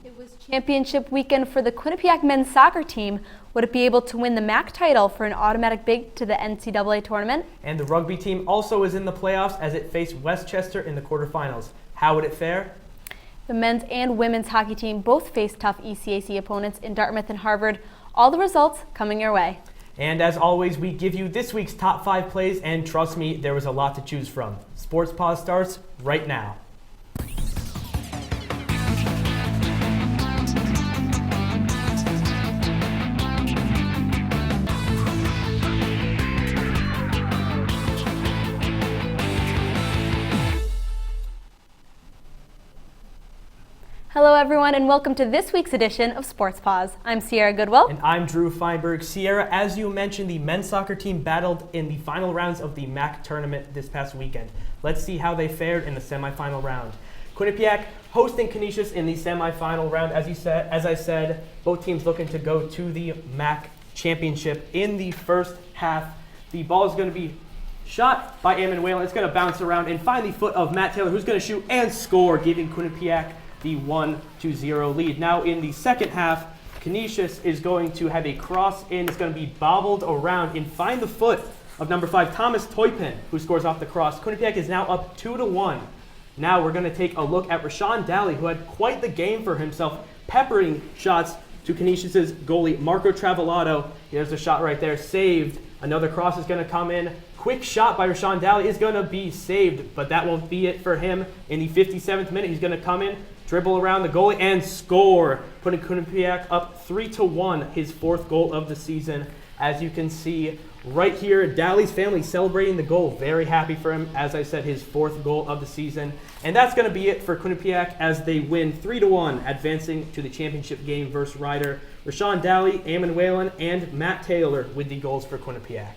It was championship weekend for the Quinnipiac men's soccer team. Would it be able to win the MAC title for an automatic bid to the NCAA tournament? And the rugby team also is in the playoffs as it faced Westchester in the quarterfinals. How would it fare? The men's and women's hockey team both faced tough ECAC opponents in Dartmouth and Harvard. All the results coming your way. And as always, we give you this week's top 5 plays, and trust me, there was a lot to choose from. Sports Paws starts right now. Hello everyone and welcome to this week's edition of Sports Paws. I'm Sierra Goodwill. And I'm Drew Feinberg. Sierra, as you mentioned, the men's soccer team battled in the final rounds of the MAC tournament this past weekend. Let's see how they fared in the semifinal round. Quinnipiac hosting Canisius in the semifinal round. As I said, both teams looking to go to the MAC championship. In the first half, the ball is going to be shot by Eamon Whalen. It's going to bounce around and find the foot of Matt Taylor, who's going to shoot and score, giving Quinnipiac the 1-0 lead. Now in the second half, Canisius is going to have a cross in. It's going to be bobbled around and find the foot of number 5, Thomas Toypin, who scores off the cross. Quinnipiac is now up 2-1. Now we're going to take a look at Rashawn Daly, who had quite the game for himself, peppering shots to Canisius' goalie, Marco Travalato. There's a shot right there, saved. Another cross is going to come in. Quick shot by Rashawn Daly is going to be saved, but that won't be it for him. In the 57th minute, he's going to come in, dribble around the goalie, and score, putting Quinnipiac up 3-1, his 4th goal of the season. As you can see right here, Daly's family celebrating the goal. Very happy for him. As I said, his 4th goal of the season. And that's going to be it for Quinnipiac as they win 3-1, advancing to the championship game versus Ryder. Rashawn Daly, Eamon Whalen, and Matt Taylor with the goals for Quinnipiac.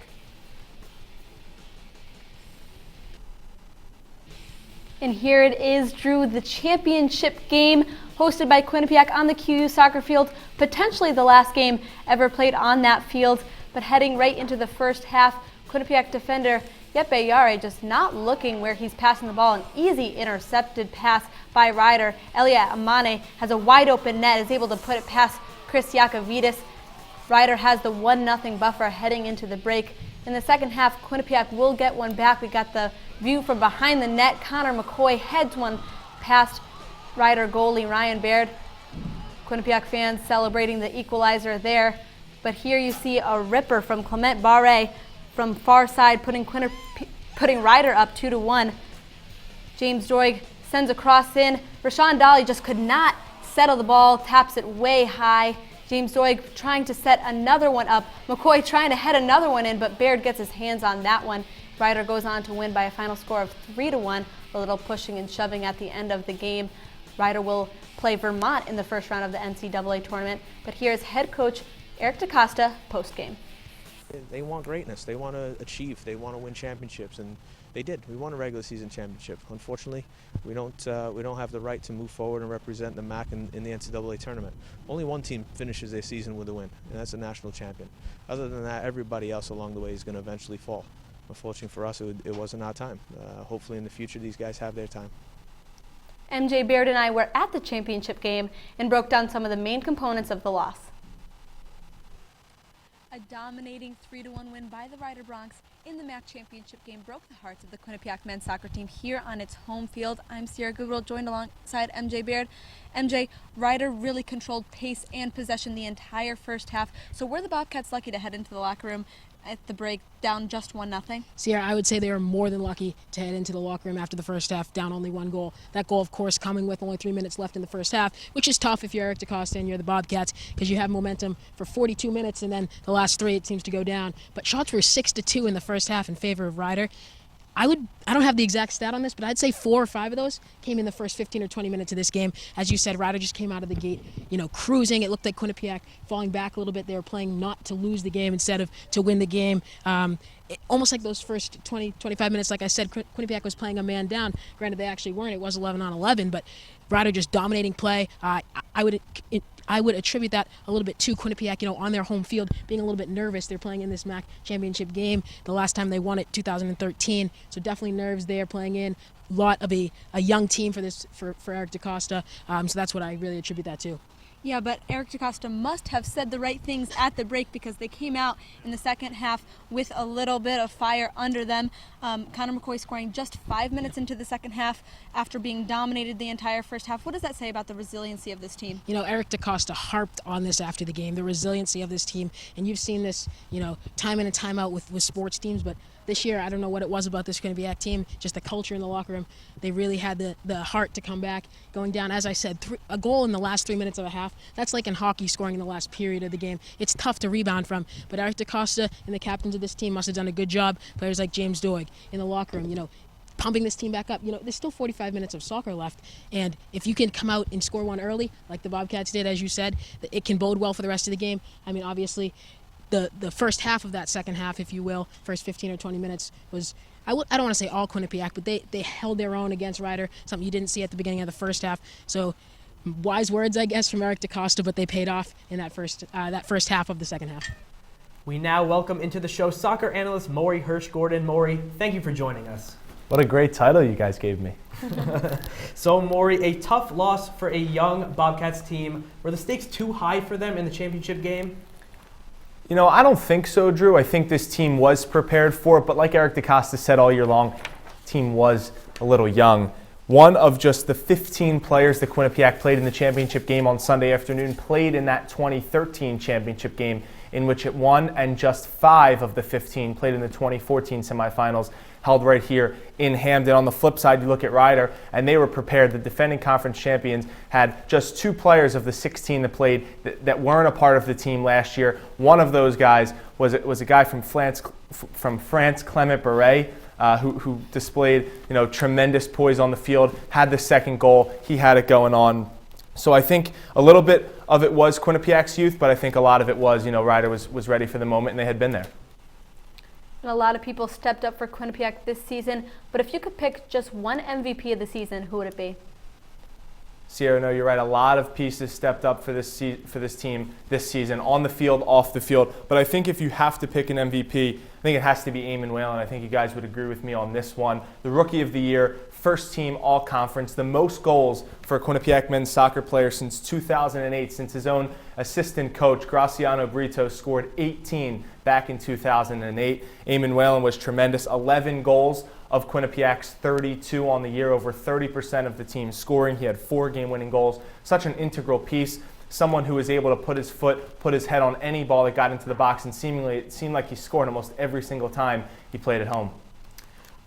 And here it is, Drew, the championship game hosted by Quinnipiac on the QU soccer field, potentially the last game ever played on that field. But heading right into the first half, Quinnipiac defender Yeppe Yare just not looking where he's passing the ball. An easy intercepted pass by Ryder. Elia Amane has a wide open net, is able to put it past Chris Yakovidis. Ryder has the 1-0 buffer heading into the break. In the second half, Quinnipiac will get one back. We got the view from behind the net. Connor McCoy heads one past Ryder goalie Ryan Baird. Quinnipiac fans celebrating the equalizer there. But here you see a ripper from Clement Barre from far side, putting Ryder up 2-1. James Doig sends a cross in. Rashawn Daly just could not settle the ball, taps it way high. James Doig trying to set another one up. McCoy trying to head another one in, but Baird gets his hands on that one. Ryder goes on to win by a final score of 3-1. A little pushing and shoving at the end of the game. Ryder will play Vermont in the first round of the NCAA tournament. But here's head coach Eric DaCosta post-game. They want greatness. They want to achieve. They want to win championships, and they did. We won a regular season championship. Unfortunately, we don't have the right to move forward and represent the MAC in the NCAA tournament. Only one team finishes their season with a win, and that's a national champion. Other than that, everybody else along the way is going to eventually fall. Unfortunately for us, it wasn't our time. Hopefully in the future, these guys have their time. MJ Baird and I were at the championship game and broke down some of the main components of the loss. A dominating 3-1 win by the Ryder Broncs in the MAC championship game broke the hearts of the Quinnipiac men's soccer team here on its home field. I'm Sierra Goodwill, joined alongside MJ Baird. MJ, Ryder really controlled pace and possession the entire first half. So were the Bobcats lucky to head into the locker room at the break down just 1-0? Sierra, I would say they were more than lucky to head into the locker room after the first half, down only 1 goal. That goal, of course, coming with only 3 minutes left in the first half, which is tough if you're Eric DaCosta and you're the Bobcats, because you have momentum for 42 minutes, and then the last 3 it seems to go down. But shots were 6-2 in the first half in favor of Ryder. I don't have the exact stat on this, but I'd say 4 or 5 of those came in the first 15 or 20 minutes of this game. As you said, Ryder just came out of the gate, cruising. It looked like Quinnipiac falling back a little bit. They were playing not to lose the game instead of to win the game. Almost like those first 20, 25 minutes, like I said, Quinnipiac was playing a man down. Granted, they actually weren't. It was 11-on-11, but Ryder just dominating play. I I would attribute that a little bit to Quinnipiac, on their home field, being a little bit nervous. They're playing in this MAC championship game. The last time they won it, 2013. So definitely nerves there playing in. Lot of a young team for Eric DaCosta. So that's what I really attribute that to. Yeah, but Eric DaCosta must have said the right things at the break because they came out in the second half with a little bit of fire under them. Connor McCoy scoring just 5 minutes into the second half after being dominated the entire first half. What does that say about the resiliency of this team? Eric DaCosta harped on this after the game, the resiliency of this team. And you've seen this, time in and time out with sports teams, but this year, I don't know what it was about this Quinnipiac team, just the culture in the locker room. They really had the heart to come back, going down, as I said, a goal in the last 3 minutes of a half. That's like in hockey, scoring in the last period of the game. It's tough to rebound from, but Eric DaCosta and the captains of this team must have done a good job. Players like James Doig in the locker room, pumping this team back up. There's still 45 minutes of soccer left, and if you can come out and score one early, like the Bobcats did, as you said, it can bode well for the rest of the game. I mean, obviously, the first half of that second half, if you will, first 15 or 20 minutes was, I don't want to say all Quinnipiac, but they held their own against Ryder, something you didn't see at the beginning of the first half. So wise words, I guess, from Eric DaCosta, but they paid off in that first half of the second half. We now welcome into the show soccer analyst Maury Hirsch-Gordon. Maury, thank you for joining us. What a great title you guys gave me. So, Maury, a tough loss for a young Bobcats team. Were the stakes too high for them in the championship game? I don't think so, Drew. I think this team was prepared for it, but like Eric DaCosta said all year long, the team was a little young. One of just the 15 players that Quinnipiac played in the championship game on Sunday afternoon played in that 2013 championship game in which it won, and just 5 of the 15 played in the 2014 semifinals held right here in Hamden. On the flip side, you look at Ryder, and they were prepared. The defending conference champions had just 2 players of the 16 that played that weren't a part of the team last year. One of those guys was a guy from France, Clement Barret, who displayed tremendous poise on the field, had the second goal. He had it going on. So I think a little bit of it was Quinnipiac's youth, but I think a lot of it was, Ryder was ready for the moment and they had been there. And a lot of people stepped up for Quinnipiac this season, but if you could pick just one MVP of the season, who would it be? Sierra, no, you're right. A lot of pieces stepped up for this team this season, on the field, off the field. But I think if you have to pick an MVP, I think it has to be Eamon Whalen. I think you guys would agree with me on this one. The Rookie of the Year, first team all-conference, the most goals for a Quinnipiac men's soccer player since 2008, since his own assistant coach, Graciano Brito, scored 18 back in 2008. Eamon Whalen was tremendous, 11 goals of Quinnipiac's 32 on the year, over 30% of the team scoring. He had 4 game-winning goals. Such an integral piece. Someone who was able to put his head on any ball that got into the box, and seemingly it seemed like he scored almost every single time he played at home.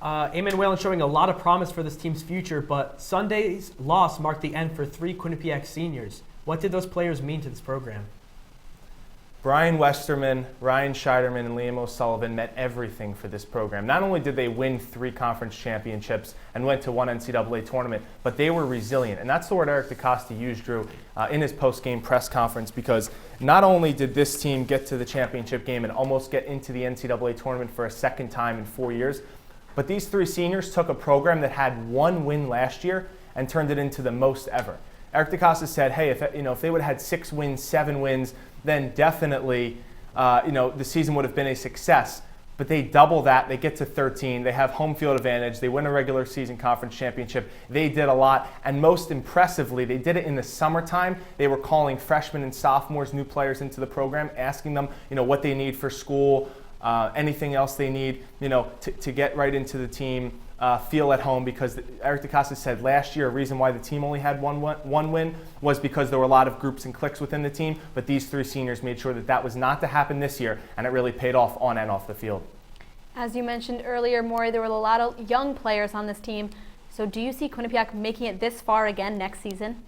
Eamon Whalen showing a lot of promise for this team's future, but Sunday's loss marked the end for 3 Quinnipiac seniors. What did those players mean to this program? Brian Westerman, Ryan Scheiderman, and Liam O'Sullivan meant everything for this program. Not only did they win 3 conference championships and went to 1 NCAA tournament, but they were resilient. And that's the word Eric DaCosta used, Drew, in his post-game press conference, because not only did this team get to the championship game and almost get into the NCAA tournament for a second time in 4 years, but these 3 seniors took a program that had 1 win last year and turned it into the most ever. Eric DaCosta said, hey, if they would have had 6 wins, 7 wins, then definitely the season would have been a success. But they double that. They get to 13. They have home field advantage. They win a regular season conference championship. They did a lot. And most impressively, they did it in the summertime. They were calling freshmen and sophomores, new players into the program, asking them what they need for school, anything else they need to get right into the team. Feel at home, because Eric DaCosta said last year a reason why the team only had one win was because there were a lot of groups and cliques within the team, but these 3 seniors made sure that was not to happen this year, and it really paid off on and off the field. As you mentioned earlier, Maury, there were a lot of young players on this team. So do you see Quinnipiac making it this far again next season?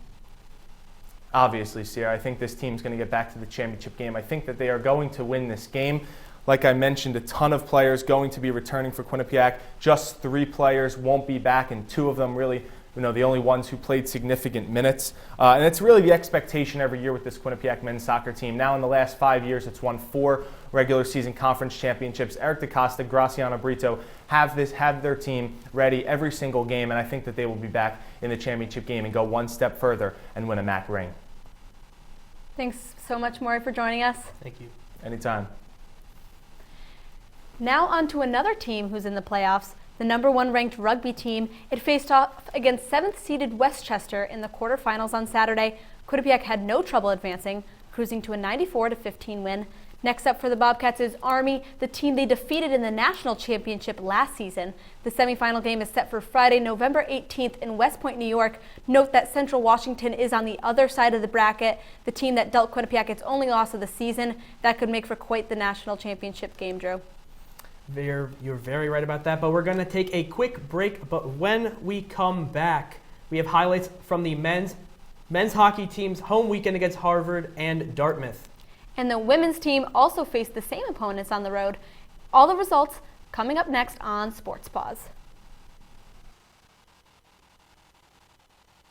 Obviously, Sierra. I think this team's going to get back to the championship game. I think that they are going to win this game. Like I mentioned, a ton of players going to be returning for Quinnipiac. Just 3 players won't be back, and 2 of them really, the only ones who played significant minutes. And it's really the expectation every year with this Quinnipiac men's soccer team. Now in the last 5 years, it's won 4 regular season conference championships. Eric DaCosta, Graciano Brito have their team ready every single game, and I think that they will be back in the championship game and go one step further and win a MAC ring. Thanks so much, Maury, for joining us. Thank you. Anytime. Now on to another team who's in the playoffs, the number 1 ranked rugby team. It faced off against 7th seeded Westchester in the quarterfinals on Saturday. Quinnipiac had no trouble advancing, cruising to a 94-15 win. Next up for the Bobcats is Army, the team they defeated in the national championship last season. The semifinal game is set for Friday, November 18th in West Point, New York. Note that Central Washington is on the other side of the bracket, the team that dealt Quinnipiac its only loss of the season. That could make for quite the national championship game, Drew. You're very right about that, but we're going to take a quick break. But when we come back, we have highlights from the men's hockey team's home weekend against Harvard and Dartmouth. And the women's team also faced the same opponents on the road. All the results coming up next on Sports Paws.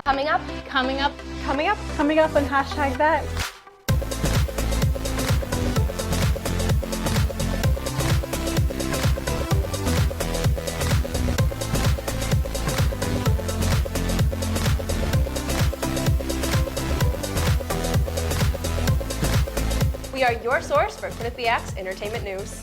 Coming up on hashtag that. We are your source for Quinnipiac's entertainment news.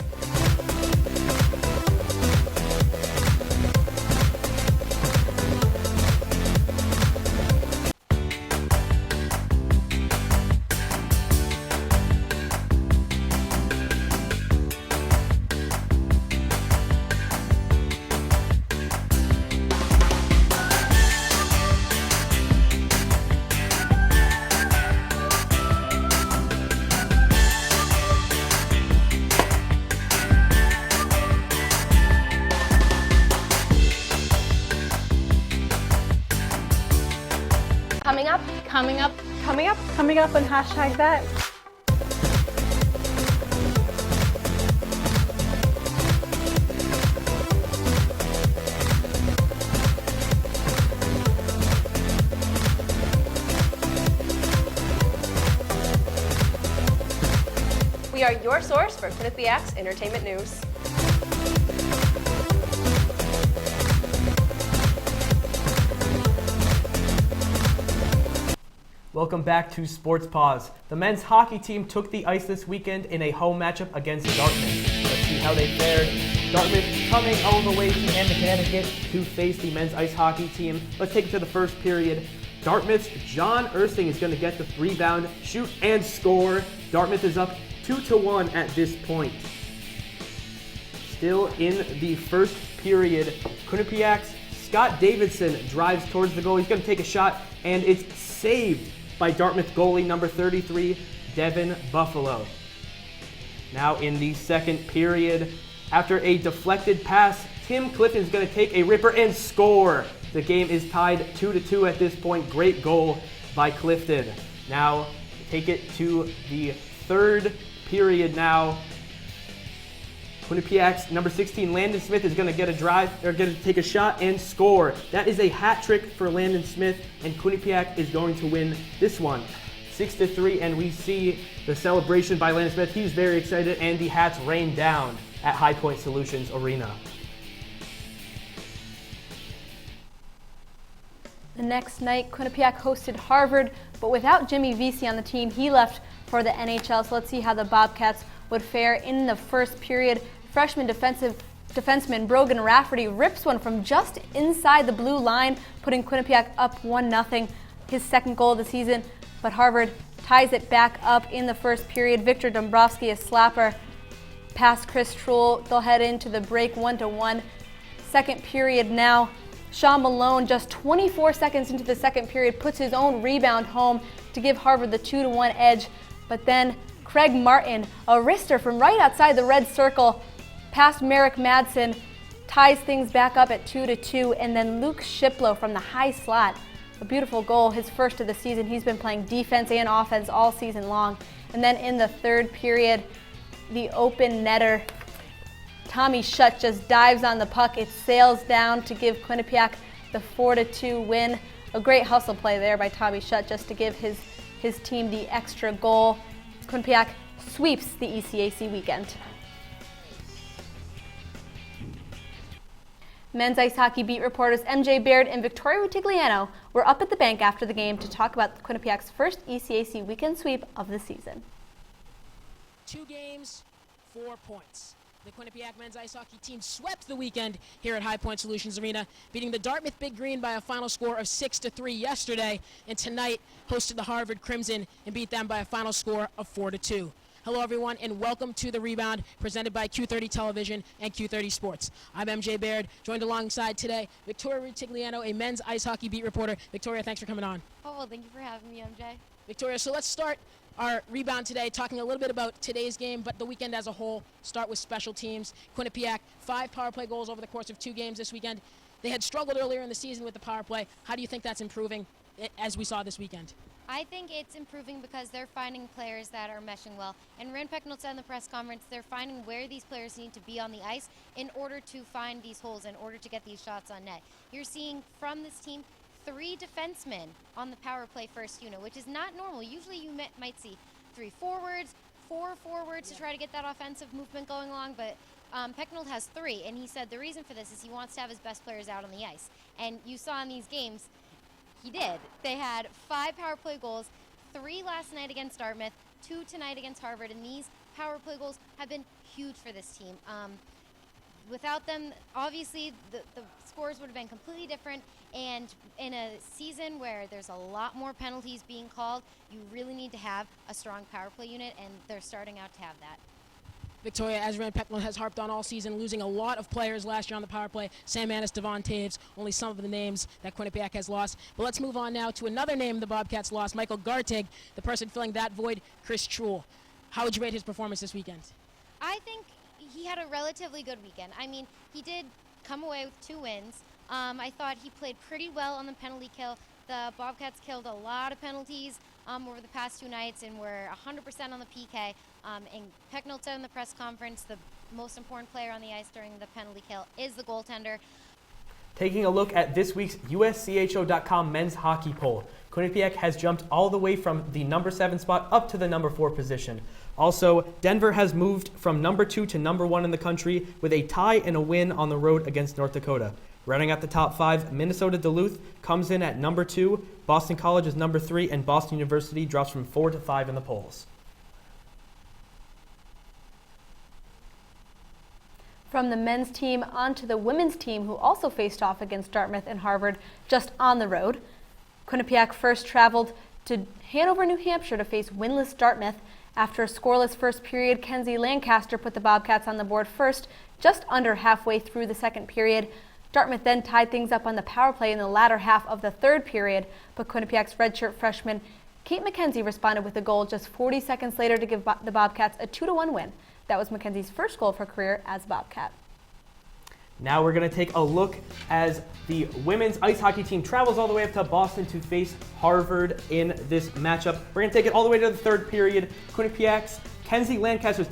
Coming up on hashtag that. We are your source for Quinnipiac's entertainment news. Welcome back to Sports Paws. The men's hockey team took the ice this weekend in a home matchup against Dartmouth. Let's see how they fared. Dartmouth coming all the way to Hampton, Connecticut to face the men's ice hockey team. Let's take it to the first period. Dartmouth's John Ersting is going to get the rebound, shoot, and score. Dartmouth is up 2-1 at this point. Still in the first period, Quinnipiac's Scott Davidson drives towards the goal. He's going to take a shot, and it's saved by Dartmouth goalie number 33, Devin Buffalo. Now in the second period, after a deflected pass, Tim Clifton is going to take a ripper and score. The game is tied 2-2 at this point. Great goal by Clifton. Now take it to the third period now. Quinnipiac's number 16, Landon Smith, is going to get a drive, or going to take a shot and score. That is a hat trick for Landon Smith, and Quinnipiac is going to win this one 6-3, and we see the celebration by Landon Smith. He's very excited, and the hats rain down at High Point Solutions Arena. The next night, Quinnipiac hosted Harvard, but without Jimmy Vesey on the team, he left for the NHL. So let's see how the Bobcats would fare in the first period. Freshman defenseman Brogan Rafferty rips one from just inside the blue line, putting Quinnipiac up 1-0, his second goal of the season. But Harvard ties it back up in the first period. Victor Dombrowski, a slapper, past Chris Truhl. They'll head into the break 1-1. Second period now. Sean Malone, just 24 seconds into the second period, puts his own rebound home to give Harvard the 2-1 edge. But then Craig Martin, a wrister from right outside the red circle, past Merrick Madsen, ties things back up at 2-2. And then Luke Shiplow from the high slot, a beautiful goal, his first of the season. He's been playing defense and offense all season long. And then in the third period, the open netter, Tommy Shutt, just dives on the puck. It sails down to give Quinnipiac the 4-2 win. A great hustle play there by Tommy Shutt just to give his team the extra goal. Quinnipiac sweeps the ECAC weekend. Men's ice hockey beat reporters MJ Baird and Victoria Rutigliano were up at the bank after the game to talk about Quinnipiac's first ECAC weekend sweep of the season. 2 games, 4 points. The Quinnipiac men's ice hockey team swept the weekend here at High Point Solutions Arena, beating the Dartmouth Big Green by a final score of 6-3 yesterday, and tonight hosted the Harvard Crimson and beat them by a final score of 4-2. Hello everyone and welcome to The Rebound, presented by Q30 Television and Q30 Sports. I'm MJ Baird, joined alongside today Victoria Rutigliano, a men's ice hockey beat reporter. Victoria, thanks for coming on. Oh, well, thank you for having me, MJ. Victoria, so let's start our rebound today talking a little bit about today's game, but the weekend as a whole. Start with special teams. Quinnipiac, 5 power play goals over the course of 2 games this weekend. They had struggled earlier in the season with the power play. How do you think that's improving as we saw this weekend? I think it's improving because they're finding players that are meshing well. And Rand Pecknold said in the press conference they're finding where these players need to be on the ice in order to find these holes, in order to get these shots on net. You're seeing from this team 3 defensemen on the power play first unit, which is not normal. Usually you might see 3 forwards, 4 forwards to try to get that offensive movement going along, but Pecknold has 3, and he said the reason for this is he wants to have his best players out on the ice. And you saw in these games, he did. They had 5 power play goals, 3 last night against Dartmouth, 2 tonight against Harvard, and these power play goals have been huge for this team. Without them, obviously, the scores would have been completely different, and in a season where there's a lot more penalties being called, you really need to have a strong power play unit, and they're starting out to have that. Victoria, as Rand Pecknold has harped on all season, losing a lot of players last year on the power play. Sam Annis, Devon Taves, only some of the names that Quinnipiac has lost. But let's move on now to another name the Bobcats lost, Michael Gartig, the person filling that void, Chris Truel. How would you rate his performance this weekend? I think he had a relatively good weekend. I mean, he did come away with 2 wins. I thought he played pretty well on the penalty kill. The Bobcats killed a lot of penalties over the past 2 nights and were 100% on the PK. And Pecknold said in the press conference the most important player on the ice during the penalty kill is the goaltender. Taking a look at this week's USCHO.com men's hockey poll, Quinnipiac has jumped all the way from the number 7 spot up to the number 4 position. Also, Denver has moved from number 2 to number 1 in the country with a tie and a win on the road against North Dakota. Running at the top 5, Minnesota Duluth comes in at number 2, Boston College is number 3, and Boston University drops from 4 to 5 in the polls. From the men's team onto the women's team, who also faced off against Dartmouth and Harvard just on the road. Quinnipiac first traveled to Hanover, New Hampshire to face winless Dartmouth. After a scoreless first period, Kenzie Lancaster put the Bobcats on the board first, just under halfway through the second period. Dartmouth then tied things up on the power play in the latter half of the third period, but Quinnipiac's redshirt freshman Kate McKenzie responded with a goal just 40 seconds later to give the Bobcats a 2-1 win. That was McKenzie's first goal of her career as a Bobcat. Now we're going to take a look as the women's ice hockey team travels all the way up to Boston to face Harvard in this matchup. We're going to take it all the way to the third period. Quinnipiac's Kenzie Lancaster is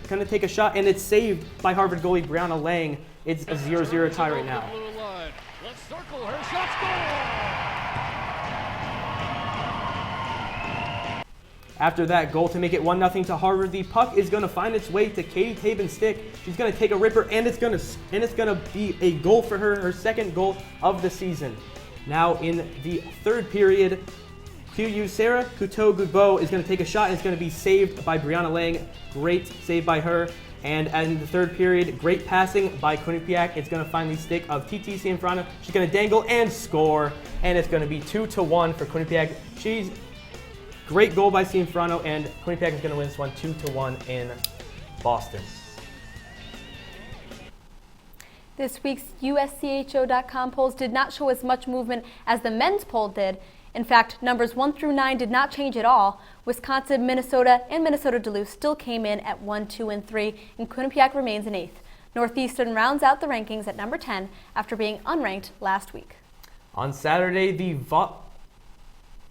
going to take a shot, and it's saved by Harvard goalie Brianna Lang. It's a 0-0 tie right now. Let's circle her. Shot score! After that goal to make it 1-0 to Harvard, the puck is going to find its way to Katie Tabin's stick. She's going to take a ripper, and it's going to be a goal for her second goal of the season. Now in the third period, QU Sarah Couteau-Goodbeau is going to take a shot, and it's going to be saved by Brianna Lang. Great save by her. And in the third period, great passing by Quinnipiac. It's going to find the stick of TT Cianfrano. She's going to dangle and score, and it's going to be 2-1 for Quinnipiac. Great goal by Cianfrano, and Quinnipiac is going to win this one 2-1 in Boston. This week's USCHO.com polls did not show as much movement as the men's poll did. In fact, numbers 1 through 9 did not change at all. Wisconsin, Minnesota, and Minnesota Duluth still came in at 1, 2, and 3, and Quinnipiac remains in 8th. Northeastern rounds out the rankings at number 10 after being unranked last week. On Saturday, the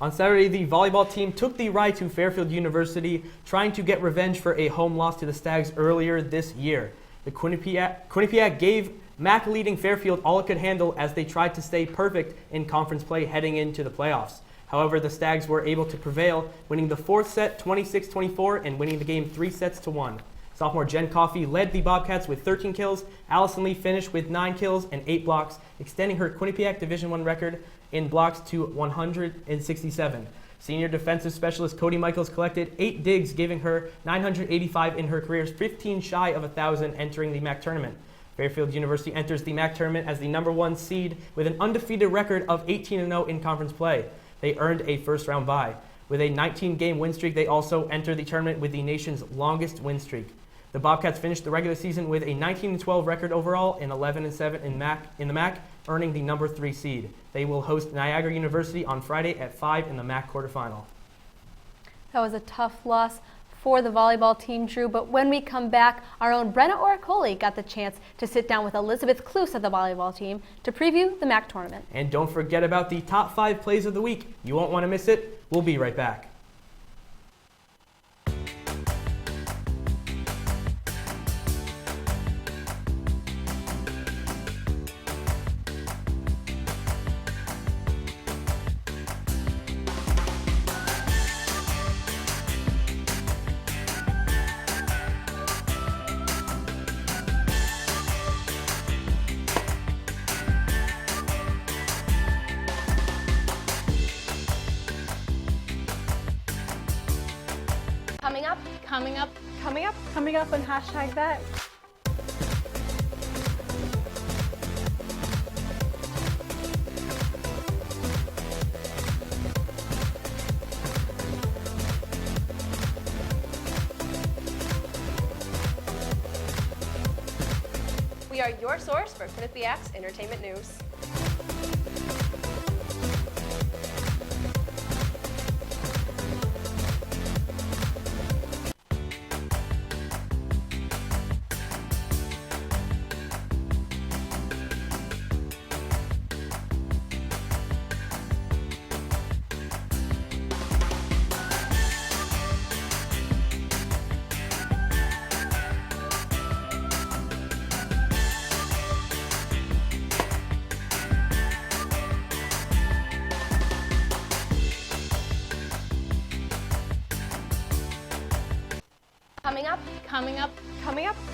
volleyball team took the ride to Fairfield University, trying to get revenge for a home loss to the Stags earlier this year. The Quinnipiac gave MAC leading Fairfield all it could handle as they tried to stay perfect in conference play heading into the playoffs. However, the Stags were able to prevail, winning the fourth set 26-24 and winning the game 3-1. Sophomore Jen Coffey led the Bobcats with 13 kills. Allison Lee finished with 9 kills and 8 blocks, extending her Quinnipiac Division I record in blocks to 167. Senior defensive specialist Cody Michaels collected 8 digs, giving her 985 in her career, 15 shy of 1,000 entering the MAC tournament. Fairfield University enters the MAC tournament as the #1 seed with an undefeated record of 18-0 in conference play. They earned a first-round bye. With a 19-game win streak, they also enter the tournament with the nation's longest win streak. The Bobcats finished the regular season with a 19-12 record overall and 11-7 in the MAC, earning the #3 seed. They will host Niagara University on Friday at 5 in the MAC quarterfinal. That was a tough loss for the volleyball team, Drew, but when we come back, our own Brenna Oracoli got the chance to sit down with Elizabeth Kloos of the volleyball team to preview the MAC tournament. And don't forget about the top 5 plays of the week. You won't want to miss it. We'll be right back. Coming up on hashtag that. We are your source for Quinnipiac's entertainment news.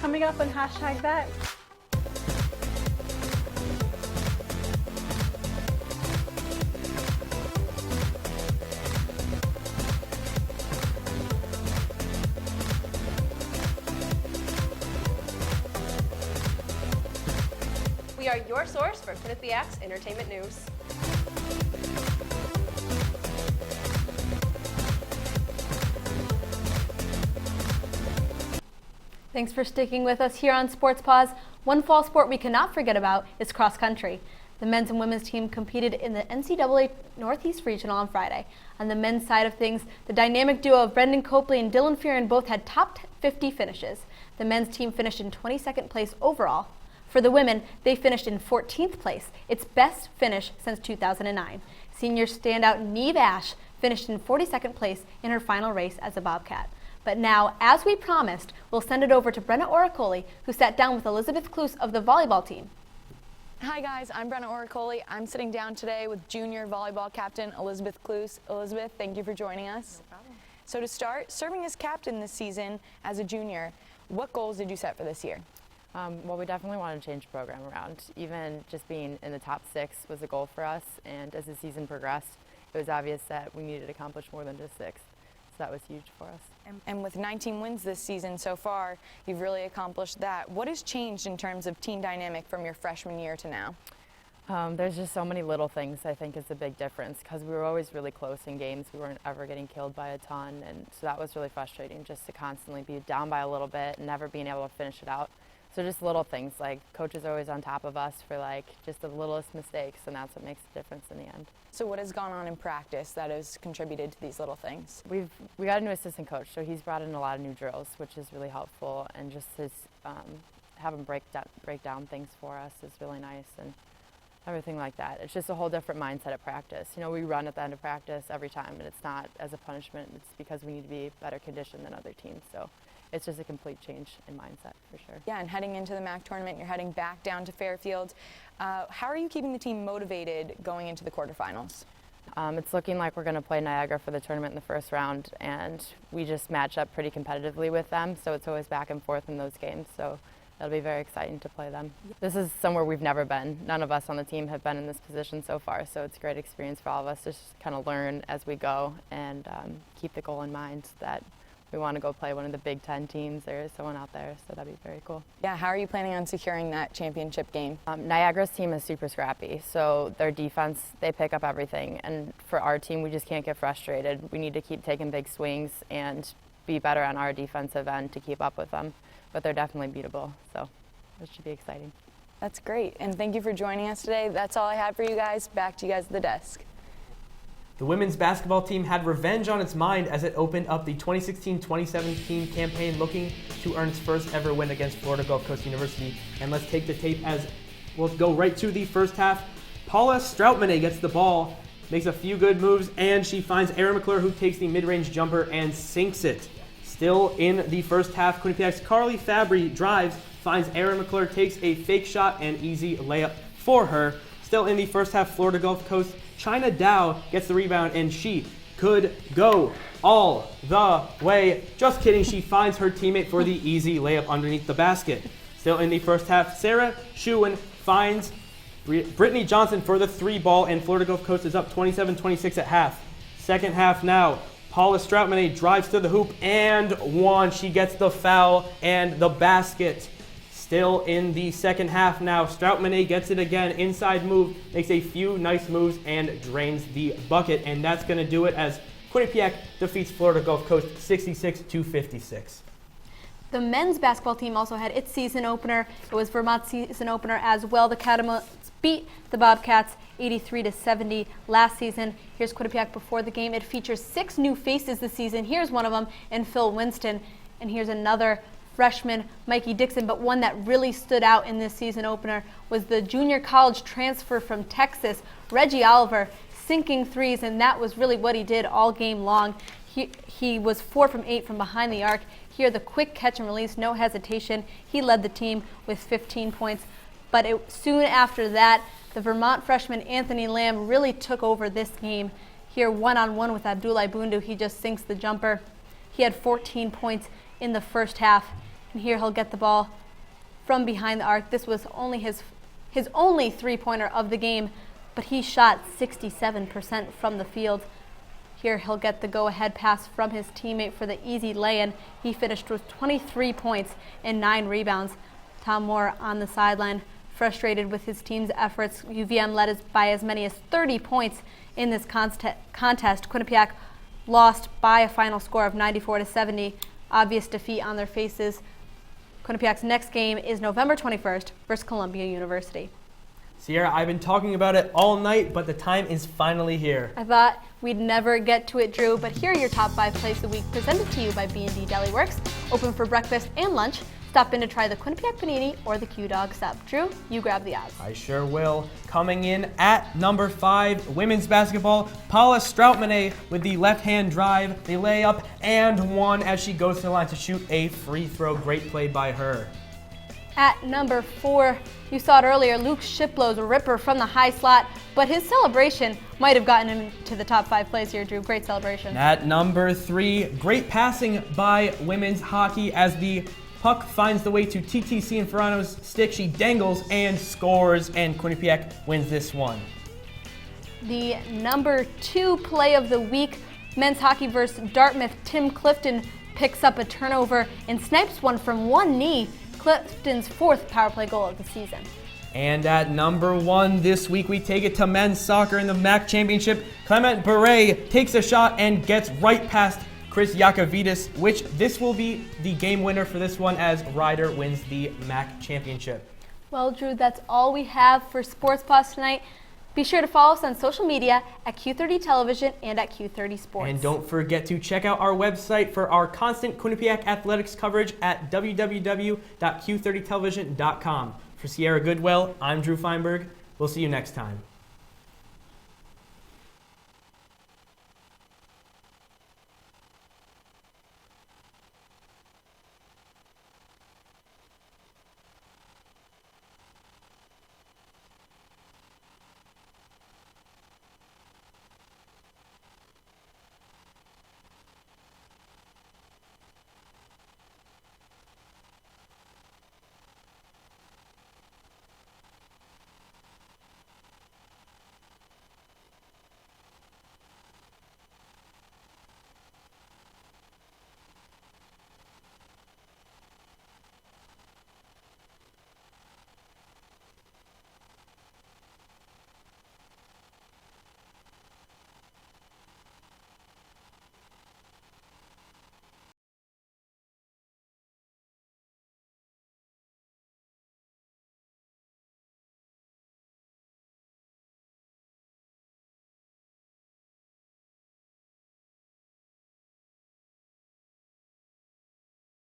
Coming up on hashtag that. We are your source for Quinnipiac's entertainment news. Thanks for sticking with us here on Sports Paws. One fall sport we cannot forget about is cross country. The men's and women's team competed in the NCAA Northeast Regional on Friday. On the men's side of things, the dynamic duo of Brendan Copley and Dylan Fearon both had top 50 finishes. The men's team finished in 22nd place overall. For the women, they finished in 14th place, its best finish since 2009. Senior standout Neve Ash finished in 42nd place in her final race as a Bobcat. But now, as we promised, we'll send it over to Brenna Oracoli, who sat down with Elizabeth Kloos of the volleyball team. Hi guys, I'm Brenna Oracoli. I'm sitting down today with junior volleyball captain Elizabeth Kloos. Elizabeth, thank you for joining us. No problem. So to start, serving as captain this season as a junior, what goals did you set for this year? Well, we definitely wanted to change the program around. Even just being in the top 6 was a goal for us, and as the season progressed, it was obvious that we needed to accomplish more than just 6th. So that was huge for us. And with 19 wins this season so far, you've really accomplished that. What has changed in terms of team dynamic from your freshman year to now? There's just so many little things I think is a big difference, because we were always really close in games. We weren't ever getting killed by a ton, and so that was really frustrating, just to constantly be down by a little bit and never being able to finish it out. So just little things, like coaches are always on top of us for like just the littlest mistakes, and that's what makes the difference in the end. So what has gone on in practice that has contributed to these little things? We got a new assistant coach, so he's brought in a lot of new drills, which is really helpful, and just his have him break down things for us is really nice, and everything like that. It's just a whole different mindset at practice. You know, we run at the end of practice every time, and it's not as a punishment. It's because we need to be better conditioned than other teams. So it's just a complete change in mindset for sure. Yeah, and heading into the MAC tournament, you're heading back down to Fairfield. How are you keeping the team motivated going into the quarterfinals? It's looking like we're going to play Niagara for the tournament in the first round, and we just match up pretty competitively with them, so it's always back and forth in those games. So it'll be very exciting to play them. This is somewhere we've never been. None of us on the team have been in this position so far, so it's a great experience for all of us to just kind of learn as we go and keep the goal in mind that we want to go play one of the Big Ten teams. There is someone out there, so that'd be very cool. Yeah, how are you planning on securing that championship game? Niagara's team is super scrappy, so their defense, they pick up everything. And for our team, we just can't get frustrated. We need to keep taking big swings and be better on our defensive end to keep up with them. But they're definitely beatable, so it should be exciting. That's great, and thank you for joining us today. That's all I have for you guys. Back to you guys at the desk. The women's basketball team had revenge on its mind as it opened up the 2016-2017 campaign looking to earn its first ever win against Florida Gulf Coast University. And let's take the tape as we'll go right to the first half. Paula Stroutmane gets the ball, makes a few good moves, and she finds Erin McClure, who takes the mid-range jumper and sinks it. Still in the first half, Quinnipiac's Carly Fabry drives, finds Erin McClure, takes a fake shot and easy layup for her. Still in the first half, Florida Gulf Coast, China Dow gets the rebound, and she could go all the way. Just kidding, she finds her teammate for the easy layup underneath the basket. Still in the first half, Sarah Schuin finds Brittany Johnson for the three ball, and Florida Gulf Coast is up 27-26 at half. Second half now, Paula Stroutmane drives to the hoop and one. She gets the foul and the basket. Still in the second half now, Stroutmane gets it again, inside move, makes a few nice moves and drains the bucket. And that's going to do it as Quinnipiac defeats Florida Gulf Coast 66-56. The men's basketball team also had its season opener. It was Vermont's season opener as well. The Catamounts beat the Bobcats 83-70 last season. Here's Quinnipiac before the game. It features 6 new faces this season. Here's one of them in Phil Winston. And here's another freshman, Mikey Dixon. But one that really stood out in this season opener was the junior college transfer from Texas, Reggie Oliver, sinking threes. And that was really what he did all game long. He was 4 from 8 from behind the arc. Here, the quick catch and release, no hesitation. He led the team with 15 points. But soon after that, the Vermont freshman Anthony Lamb really took over this game. Here, one-on-one with Abdullah Bundu, he just sinks the jumper. He had 14 points in the first half. And here he'll get the ball from behind the arc. This was only his only three-pointer of the game, but he shot 67% from the field. Here he'll get the go-ahead pass from his teammate for the easy lay-in. He finished with 23 points and 9 rebounds. Tom Moore on the sideline, frustrated with his team's efforts. UVM led by as many as 30 points in this contest. Quinnipiac lost by a final score of 94-70. Obvious defeat on their faces. Quinnipiac's next game is November 21st versus Columbia University. Sierra, I've been talking about it all night, but the time is finally here. I thought we'd never get to it, Drew, but here are your top 5 plays of the week, presented to you by B&D Deli Works. Open for breakfast and lunch. Stop in to try the Quinnipiac Panini or the Q-Dog Sub. Drew, you grab the odds. I sure will. Coming in at number 5, women's basketball, Paula Stroutmane with the left-hand drive, the layup, and one as she goes to the line to shoot a free throw. Great play by her. At number 4, you saw it earlier, Luke Shiplow's ripper from the high slot, but his celebration might have gotten him to the top 5 plays here, Drew. Great celebration. At number 3, great passing by women's hockey as the puck finds the way to TTC Inferno's stick. She dangles and scores, and Quinnipiac wins this one. The number 2 play of the week, men's hockey versus Dartmouth. Tim Clifton picks up a turnover and snipes one from one knee. Clifton's 4th power play goal of the season. And at number 1 this week, we take it to men's soccer in the MAC Championship. Clement Bure takes a shot and gets right past Chris Yakovidis, which this will be the game winner for this one as Ryder wins the MAC Championship. Well, Drew, that's all we have for Sports Plus tonight. Be sure to follow us on social media at Q30 Television and at Q30 Sports. And don't forget to check out our website for our constant Quinnipiac athletics coverage at www.q30television.com. For Sierra Goodwell, I'm Drew Feinberg. We'll see you next time.